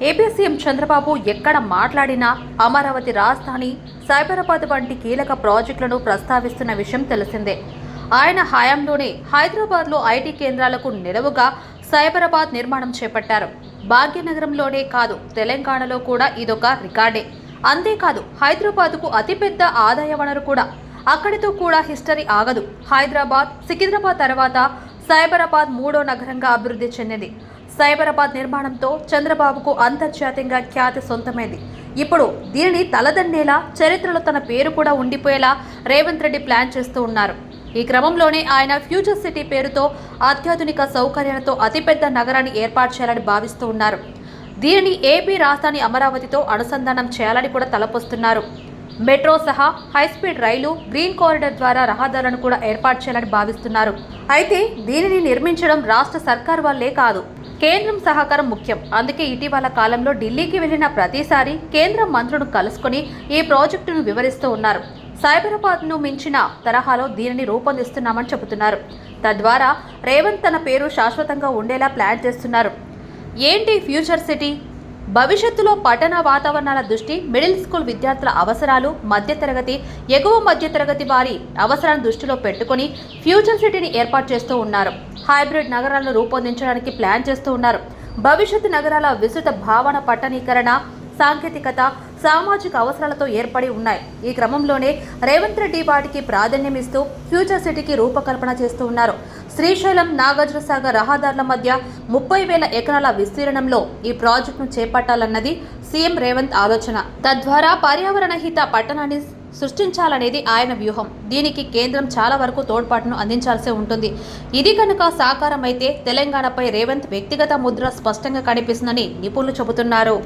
AP CM Chandrababu ఎక్కడ మాట్లాడినా అమరావతి రాజధాని, సైబరాబాద్ వంటి కీలక ప్రాజెక్టులను ప్రస్తావిస్తున్న విషయం తెలిసిందే. ఆయన హయాంలోనే హైదరాబాద్లో ఐటీ కేంద్రాలకు నిలవుగా సైబరాబాద్ నిర్మాణం చేపట్టారు. భాగ్యనగరంలోనే కాదు, తెలంగాణలో కూడా ఇదొక రికార్డే. అంతేకాదు, హైదరాబాద్కు అతిపెద్ద ఆదాయ వనరు కూడా. అక్కడితో కూడా హిస్టరీ ఆగదు. హైదరాబాద్, సికింద్రాబాద్ తర్వాత సైబరాబాద్ మూడో నగరంగా అభివృద్ధి చెందింది. సైబరాబాద్ నిర్మాణంతో చంద్రబాబుకు అంతర్జాతీయంగా ఖ్యాతి సొంతమైంది. ఇప్పుడు దీనిని తలదన్నేలా, చరిత్రలో తన పేరు కూడా ఉండిపోయేలా రేవంత్ రెడ్డి ప్లాన్ చేస్తూ ఉన్నారు. ఈ క్రమంలోనే ఆయన ఫ్యూచర్ సిటీ పేరుతో అత్యాధునిక సౌకర్యాలతో అతిపెద్ద నగరాన్ని ఏర్పాటు చేయాలని భావిస్తూ ఉన్నారు. దీనిని ఏపీ రాజధాని అమరావతితో అనుసంధానం చేయాలని కూడా తలపొస్తున్నారు. మెట్రో సహా హైస్పీడ్ రైలు, గ్రీన్ కారిడార్ ద్వారా రహదారులను కూడా ఏర్పాటు చేయాలని భావిస్తున్నారు. అయితే దీనిని నిర్మించడం రాష్ట్ర సర్కార్ వల్లే కాదు, కేంద్రం సహకారం ముఖ్యం. అందుకే ఇటీవల కాలంలో ఢిల్లీకి వెళ్లిన ప్రతిసారి కేంద్ర మంత్రులను కలుసుకుని ఈ ప్రాజెక్టును వివరిస్తూ ఉన్నారు. సైబరాబాద్ను మించిన తరహాలో దీనిని రూపొందిస్తున్నామని చెబుతున్నారు. తద్వారా రేవంత్ తన పేరు శాశ్వతంగా ఉండేలా ప్లాన్ చేస్తున్నారు. ఏంటి ఫ్యూచర్ సిటీ? భవిష్యత్తులో పట్టణ వాతావరణాల దృష్టి, మిడిల్ స్కూల్ విద్యార్థుల అవసరాలు, మధ్యతరగతి, ఎగువ మధ్యతరగతి వారి అవసరాలను దృష్టిలో పెట్టుకుని ఫ్యూచర్ సిటీని ఏర్పాటు చేస్తూ ఉన్నారు. హైబ్రిడ్ నగరాలను రూపొందించడానికి ప్లాన్ చేస్తూ ఉన్నారు. భవిష్యత్తు నగరాల విస్తృత భావన, పట్టణీకరణ, సాంకేతికత, సామాజిక అవసరాలతో ఏర్పడి ఉన్నాయి. ఈ క్రమంలోనే రేవంత్ రెడ్డి వాటికి ప్రాధాన్యం ఇస్తూ ఫ్యూచర్ సిటీకి రూపకల్పన చేస్తూ ఉన్నారు. శ్రీశైలం, నాగార్జునసాగర్ రహదారుల మధ్య 30,000 ఎకరాల విస్తీర్ణంలో ఈ ప్రాజెక్టును చేపట్టాలన్నది సీఎం రేవంత్ ఆలోచన. తద్వారా పర్యావరణ హిత పట్టణాన్ని సృష్టించాలనేది ఆయన వ్యూహం. దీనికి కేంద్రం చాలా వరకు తోడ్పాటును అందించాల్సి ఉంటుంది. ఇది కనుక సాకారమైతే తెలంగాణపై రేవంత్ వ్యక్తిగత ముద్ర స్పష్టంగా కనిపిస్తుందని నిపుణులు చెబుతున్నారు.